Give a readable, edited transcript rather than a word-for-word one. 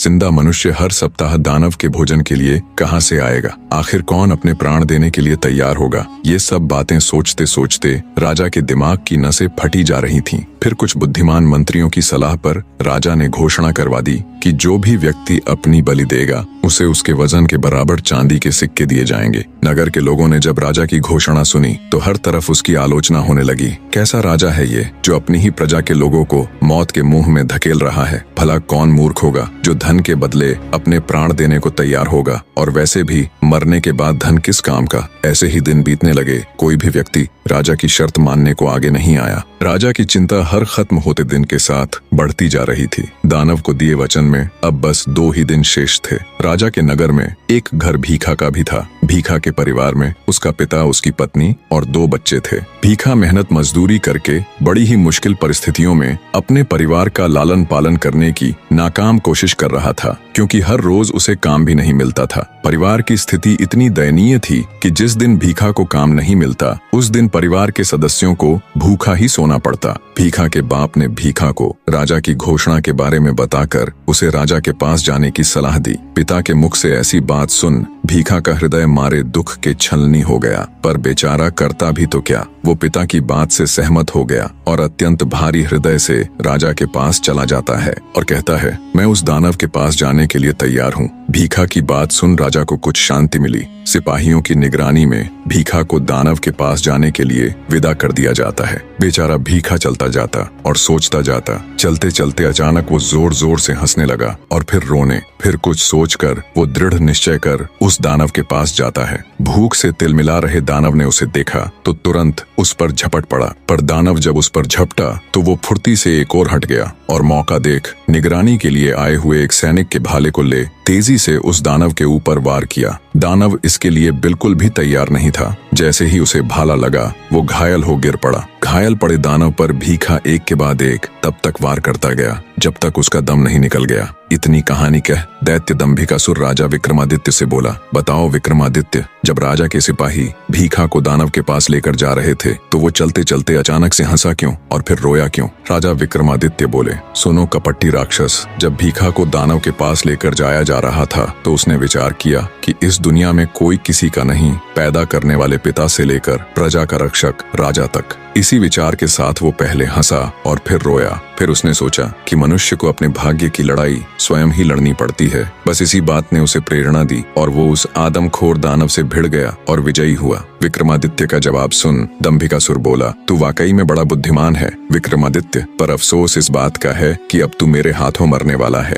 जिंदा मनुष्य हर सप्ताह दानव के भोजन के लिए कहां से आएगा? आखिर कौन अपने प्राण देने के लिए तैयार होगा? ये सब बातें सोचते सोचते राजा के दिमाग की नसें फटी जा रही थीं। फिर कुछ बुद्धिमान मंत्रियों की सलाह पर राजा ने घोषणा करवा दी कि जो भी व्यक्ति अपनी बलि देगा उसे उसके वजन के बराबर चांदी के सिक्के दिए जाएंगे। नगर के लोगों ने जब राजा की घोषणा सुनी तो हर तरफ उसकी आलोचना होने लगी। कैसा राजा है ये जो अपनी ही प्रजा के लोगों को मौत के मुंह में धकेल रहा है? भला कौन मूर्ख होगा जो धन के बदले अपने प्राण देने को तैयार होगा? और वैसे भी मरने के बाद धन किस काम का? ऐसे ही दिन बीतने लगे। कोई भी व्यक्ति राजा की शर्त मानने को आगे नहीं आया। राजा की चिंता हर खत्म होते दिन के साथ बढ़ती जा रही थी। दानव को दिए वचन में अब बस 2 ही दिन शेष थे। राजा के नगर में एक घर भीखा का भी था। भीखा के परिवार में उसका पिता, उसकी पत्नी और 2 बच्चे थे। भीखा मेहनत मजदूरी करके बड़ी ही मुश्किल परिस्थितियों में अपने परिवार का लालन पालन करने की नाकाम कोशिश कर रहा था, क्योंकि हर रोज उसे काम भी नहीं मिलता था। परिवार की स्थिति इतनी दयनीय थी कि जिस दिन भीखा को काम नहीं मिलता उस दिन परिवार के सदस्यों को भूखा ही सोना पड़ता। भीखा के बाप ने भीखा को राजा की घोषणा के बारे में बताकर उसे राजा के पास जाने की सलाह दी। पिता के मुख से ऐसी बात सुन भीखा का हृदय मारे दुख के छलनी हो गया, पर बेचारा करता भी तो क्या। वो पिता की बात से सहमत हो गया और अत्यंत भारी हृदय से राजा के पास चला जाता है और कहता है, मैं उस दानव के पास जाने के लिए तैयार हूँ। भीखा की बात सुन राजा को कुछ शांति मिली। सिपाहियों की निगरानी में भीखा को दानव के पास जाने के लिए विदा कर दिया जाता है। बेचारा भीखा चलता जाता और सोचता जाता। चलते चलते अचानक वो जोर जोर से हंसने लगा और फिर रोने। फिर कुछ सोचकर वो दृढ़ निश्चय कर उस दानव के पास जाता है। भूख से तिलमिला रहे दानव ने उसे देखा तो तुरंत उस पर झपट पड़ा, पर दानव जब उस पर झपटा तो वो फुर्ती से एक और हट गया और मौका देख निगरानी के लिए आए हुए एक सैनिक के भाले को ले तेजी से उस दानव के ऊपर वार किया। दानव इसके लिए बिल्कुल भी तैयार नहीं था। जैसे ही उसे भाला लगा वो घायल हो गिर पड़ा। घायल पड़े दानव पर भीखा एक के बाद एक तब तक वार करता गया जब तक उसका दम नहीं निकल गया। इतनी कहानी कह दैत्य दंभिकासुर राजा विक्रमादित्य से बोला, बताओ विक्रमादित्य, जब राजा के सिपाही भीखा को दानव के पास लेकर जा रहे थे तो वो चलते चलते अचानक से हंसा क्यों और फिर रोया क्यों? राजा विक्रमादित्य बोले, सुनो कपटी राक्षस, जब भीखा को दानव के पास लेकर जाया जा रहा था तो उसने विचार किया कि इस दुनिया में कोई किसी का नहीं, पैदा करने वाले पिता से लेकर प्रजा का रक्षक राजा तक। इसी विचार के साथ वो पहले हंसा और फिर रोया। फिर उसने सोचा कि मनुष्य को अपने भाग्य की लड़ाई स्वयं ही लड़नी पड़ती है। बस इसी बात ने उसे प्रेरणा दी और वो उस आदमखोर दानव से भिड़ गया और विजयी हुआ। विक्रमादित्य का जवाब सुन दंभिकासुर बोला, तू वाकई में बड़ा बुद्धिमान है विक्रमादित्य, पर अफसोस इस बात का है कि अब तू मेरे हाथों मरने वाला है।